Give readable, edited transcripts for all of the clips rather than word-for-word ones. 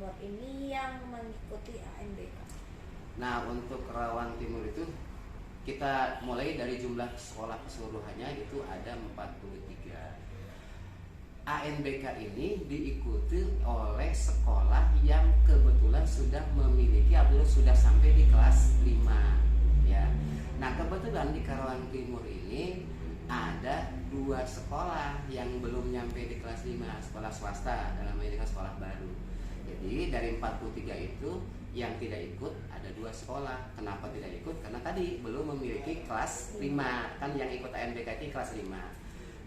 Timur ini yang mengikuti ANBK? Nah, untuk Karawang Timur itu kita mulai dari jumlah sekolah keseluruhannya itu ada 43. ANBK ini diikuti oleh sekolah yang kebetulan sudah memiliki atau sudah sampai di kelas 5 ya. Nah, kebetulan di Karawang Timur ini ada 2 sekolah yang belum nyampe di kelas 5, sekolah swasta, dalam ini kan sekolah baru. Jadi dari 43 itu yang tidak ikut ada 2 sekolah. Kenapa tidak ikut? Karena tadi belum memiliki kelas 5. Kan yang ikut ANBK itu kelas 5.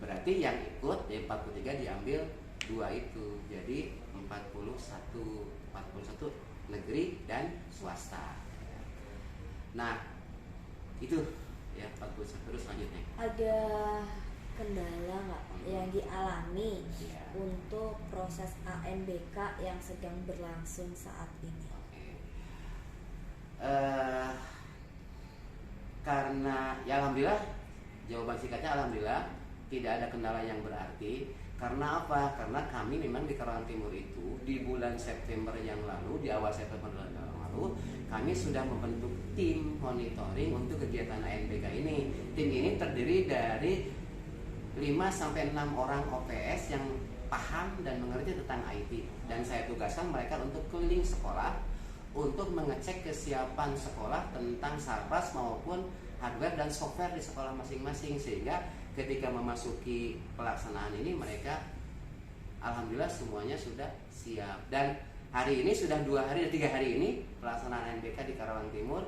Berarti yang ikut ya 43 diambil 2 itu. Jadi 41 negeri dan swasta. Nah, itu ya 41. Terus selanjutnya. Ada kendala nggak yang dialami Ya. untuk proses ANBK yang sedang berlangsung saat ini? Karena ya alhamdulillah, jawaban singkatnya alhamdulillah tidak ada kendala yang berarti. Karena apa? Karena kami memang di Karawang Timur itu di bulan September yang lalu, di awal September yang lalu, kami sudah membentuk tim monitoring untuk kegiatan ANBK ini. Tim ini terdiri dari 5-6 orang OPS yang paham dan mengerti tentang IT, dan saya tugaskan mereka untuk keliling sekolah untuk mengecek kesiapan sekolah tentang sarpras maupun hardware dan software di sekolah masing-masing, sehingga ketika memasuki pelaksanaan ini mereka alhamdulillah semuanya sudah siap. Dan hari ini sudah 2 hari dan 3 hari ini pelaksanaan ANBK di Karawang Timur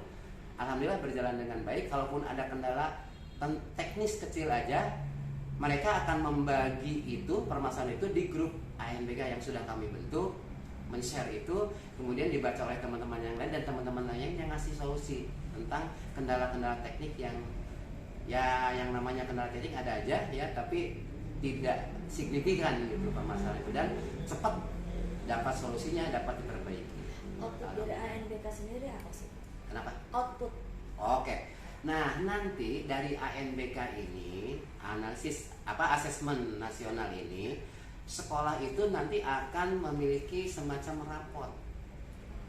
alhamdulillah berjalan dengan baik. Kalaupun ada kendala teknis kecil aja, mereka akan membagi itu permasalahan itu di grup ANBK yang sudah kami bentuk, men-share itu, kemudian dibaca oleh teman-teman yang lain, dan teman-teman lain yang ngasih solusi tentang kendala-kendala teknik yang ya yang namanya kendala teknik ada aja ya, tapi tidak signifikan gitu permasalahan itu, dan cepat dapat solusinya, dapat diperbaiki. Output dari ANBK sendiri apa sih? Kenapa? Output. Oke. Nah, nanti dari ANBK ini, analisis asesmen nasional ini, sekolah itu nanti akan memiliki semacam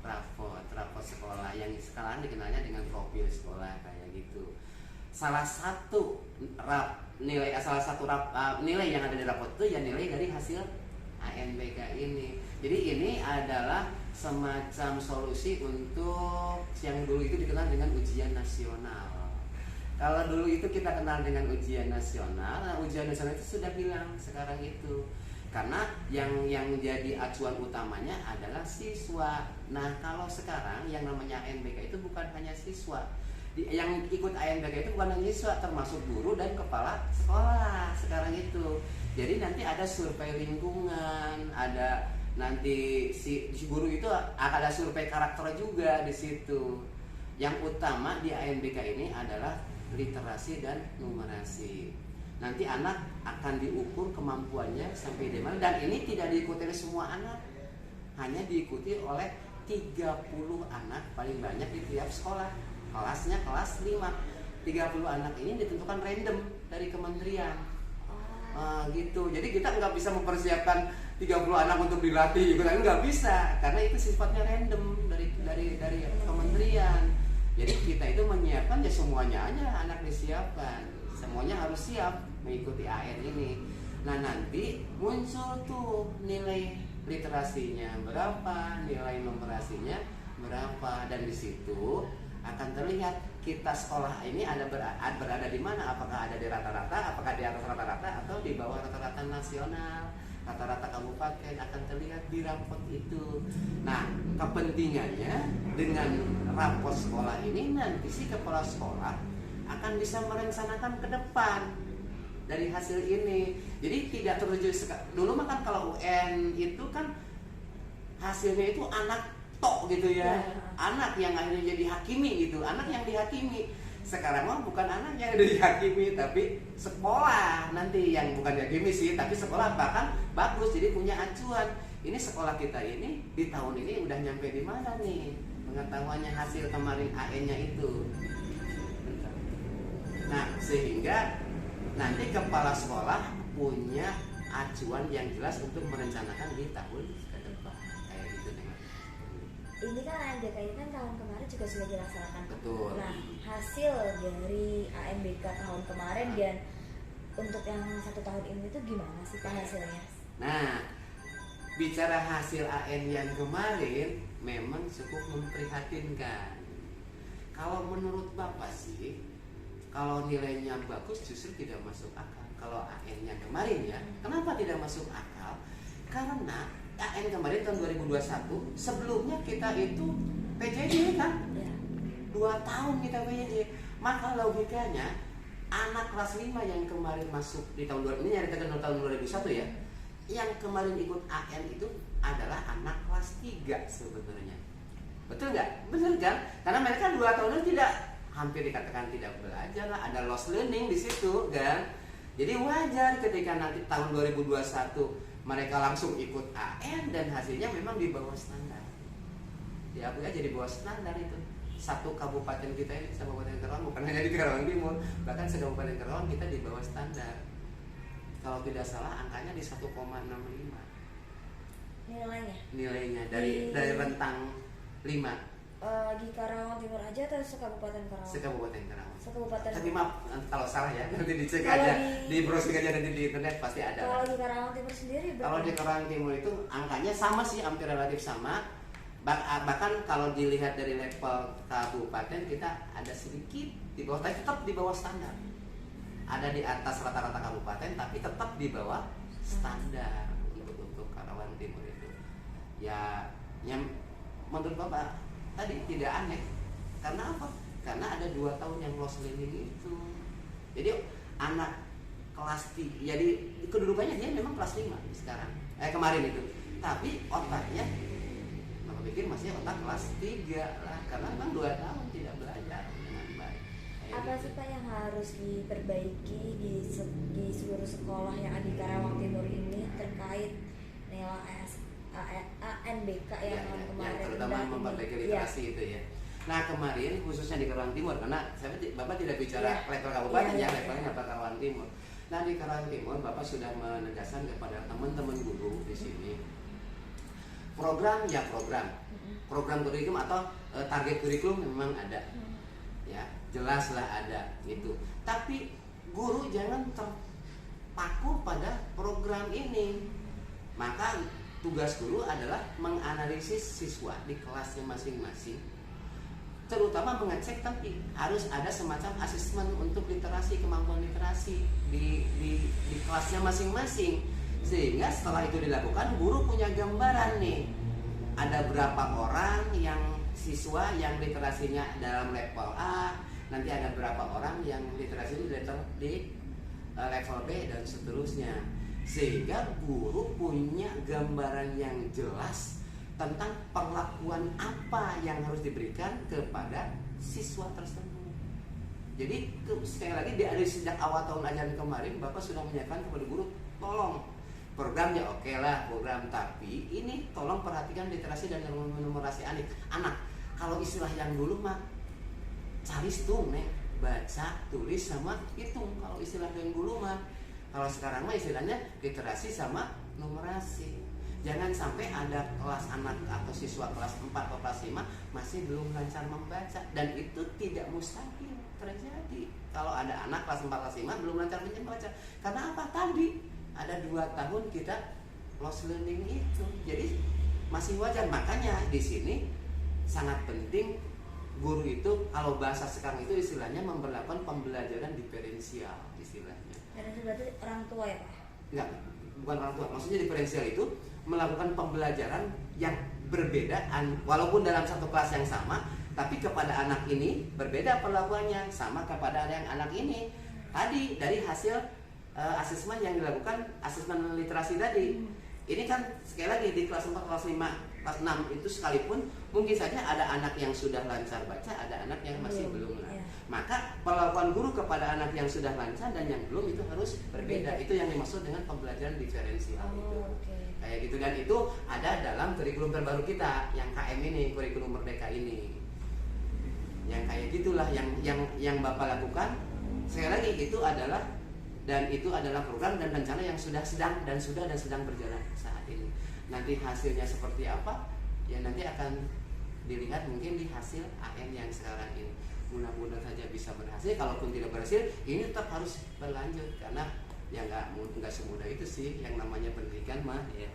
raport sekolah yang sekarang dikenalnya dengan profil sekolah kayak gitu. Salah satu nilai yang ada di raport itu ya nilai dari hasil ANBK ini. Jadi ini adalah semacam solusi untuk yang dulu itu dikenal dengan ujian nasional. Kalau dulu itu kita kenal dengan ujian nasional, nah ujian nasional itu sudah hilang sekarang itu. Karena yang jadi acuan utamanya adalah siswa. Nah, kalau sekarang yang namanya ANBK itu bukan hanya siswa. Yang ikut ANBK itu bukan hanya siswa, termasuk guru dan kepala sekolah sekarang itu. Jadi nanti ada survei lingkungan, ada nanti si guru itu ada survei karakter juga di situ. Yang utama di ANBK ini adalah literasi dan numerasi. Nanti anak akan diukur kemampuannya sampai di mana, dan ini tidak diikuti oleh semua anak, hanya diikuti oleh 30 anak paling banyak di tiap sekolah. Kelasnya kelas 5. 30 anak ini ditentukan random dari kementerian. Gitu. Jadi kita nggak bisa mempersiapkan 30 anak untuk dilatih, nggak bisa, karena itu sifatnya random dari kementerian. Jadi kita itu menyiapkan ya semuanya aja anak disiapkan, semuanya harus siap mengikuti AN ini. Nah, nanti muncul tuh nilai literasinya berapa, nilai numerasinya berapa, dan di situ akan terlihat kita sekolah ini berada di mana, apakah ada di rata-rata, apakah di atas rata-rata atau di bawah rata-rata nasional, rata-rata kabupaten, akan terlihat di raport itu. Nah, kepentingannya dengan raport sekolah ini nanti si kepala sekolah akan bisa merencanakan ke depan dari hasil ini. Jadi tidak tertuju dulu mah kan kalau UN itu kan hasilnya itu anak tok gitu ya. Anak yang akhirnya jadi hakimi gitu, anak yang dihakimi. Sekarang mah bukan anak yang dihakimi, tapi sekolah nanti yang bukan dihakimi sih, tapi sekolah bahkan bagus, jadi punya acuan. Ini sekolah kita ini di tahun ini udah nyampe di mana nih pengetahuannya hasil kemarin AN-nya itu. Nah, sehingga nanti kepala sekolah punya acuan yang jelas untuk merencanakan di tahun ke depan kayak gitu. ini kan ANBK ini kan tahun kemarin juga sudah dilaksanakan. Betul. Nah, hasil dari ANBK tahun kemarin dan untuk yang 1 tahun ini tuh gimana sih Pak hasilnya? Nah, bicara hasil AN yang kemarin memang cukup memprihatinkan. Kalau menurut Bapak sih, kalau nilainya bagus justru tidak masuk akal. Kalau AN yang kemarin ya, kenapa tidak masuk akal? Karena AN kemarin tahun 2021 sebelumnya kita itu PJJ kan? Ya. 2 tahun kita PJJ. Maka logikanya anak kelas 5 yang kemarin masuk di tahun 2000 ini nyaritakan tahun 2001 ya. Yang kemarin ikut AN itu adalah anak kelas 3 sebenarnya. Betul nggak? Benar kan? Karena mereka 2 tahun itu tidak, hampir dikatakan tidak belajar lah, ada lost learning di situ kan. Jadi wajar ketika nanti tahun 2021 mereka langsung ikut AN dan hasilnya memang di bawah standar. Diakui aja di bawah standar itu. Satu kabupaten kita ini, Kabupaten Karawang, bukan hanya di Karawang Timur, bahkan se-Kabupaten Karawang kita di bawah standar. Kalau tidak salah angkanya di 1,65 nilainya dari rentang 5 di Karawang Timur aja atau se-Kabupaten Karawang? se-Kabupaten Karawang. Se-Kabupaten. Tapi maaf kalau salah ya, nanti dicek Kalau aja di browsing aja nanti di internet pasti ada. Kalau di Karawang Timur sendiri berapa? Kalau di Karawang Timur itu angkanya sama sih, hampir relatif sama. Bahkan kalau dilihat dari level kabupaten kita ada sedikit di bawah, tapi tetap di bawah standar. Ada di atas rata-rata kabupaten tapi tetap di bawah standar untuk Karawang Timur itu. Ya, yang menurut Bapak tadi tidak aneh. Karena apa? Karena ada 2 tahun yang lost learning itu. Jadi anak kelas 3, jadi kedudukannya dia memang kelas 5 sekarang. Kemarin itu. Tapi otaknya pikir masih otak kelas 3 lah, karena memang 2 tahun tidak belajar dengan baik. Apa sih Pak yang harus diperbaiki di seluruh sekolah yang ada di Karawang Timur ini terkait nilai ANBK yang tahun kemarin? Yang terutama memperbaiki literasi itu ya. Nah kemarin khususnya di Karawang Timur, karena Bapak tidak bicara level kabupaten ya, levelnya level Karawang Timur. Nah di Karawang Timur Bapak sudah menegaskan kepada teman-teman guru di sini, program kurikulum atau target kurikulum memang ada, ya jelaslah ada gitu. Tapi guru jangan terpaku pada program ini. Maka tugas guru adalah menganalisis siswa di kelasnya masing-masing, terutama mengecek, tapi harus ada semacam asesmen untuk literasi, kemampuan literasi di kelasnya masing-masing. Sehingga setelah itu dilakukan, guru punya gambaran nih, ada berapa orang yang siswa yang literasinya dalam level A, nanti ada berapa orang yang literasinya di level B dan seterusnya. Sehingga guru punya gambaran yang jelas tentang perlakuan apa yang harus diberikan kepada siswa tersebut. Jadi sekali lagi dari sejak awal tahun ajaran kemarin Bapak sudah menyampaikan kepada guru, tolong programnya oke lah program, tapi ini tolong perhatikan literasi dan numerasi anak. Kalau istilah yang dulu mah cari hitung nih, baca, tulis sama hitung. Kalau istilah yang dulu mah, kalau sekarang mah istilahnya literasi sama numerasi. Jangan sampai ada kelas anak atau siswa kelas 4 atau kelas 5 masih belum lancar membaca, dan itu tidak mustahil terjadi kalau ada anak kelas 4 kelas 5 belum lancar membaca. Karena apa? Tadi ada 2 tahun kita lost learning itu, jadi masih wajar. Makanya di sini sangat penting guru itu, kalau bahasa sekarang itu istilahnya memperlakukan pembelajaran diferensial istilahnya. Dan itu berarti orang tua ya Pak? Enggak, bukan orang tua. Maksudnya diferensial itu melakukan pembelajaran yang berbeda, walaupun dalam satu kelas yang sama, tapi kepada anak ini berbeda perlakuannya, sama kepada yang anak ini. Tadi dari hasil asesmen yang dilakukan, asesmen literasi tadi, ini kan sekali lagi di kelas 4, kelas 5, kelas 6 itu sekalipun mungkin saja ada anak yang sudah lancar baca, ada anak yang masih belum lah. Maka perlakuan guru kepada anak yang sudah lancar dan yang belum itu harus berbeda. Itu yang dimaksud dengan pembelajaran diferensial itu. Kayak gitu, dan itu ada dalam kurikulum terbaru kita yang KM ini, kurikulum merdeka ini. Yang kayak gitulah yang Bapak lakukan. Sekali lagi itu adalah program dan rencana yang sedang berjalan saat ini. Nanti hasilnya seperti apa? Ya nanti akan dilihat mungkin di hasil AN yang sekarang ini. Mudah-mudahan saja bisa berhasil. Kalaupun tidak berhasil, ini tetap harus berlanjut karena ya nggak semudah itu sih yang namanya pendidikan mah ya.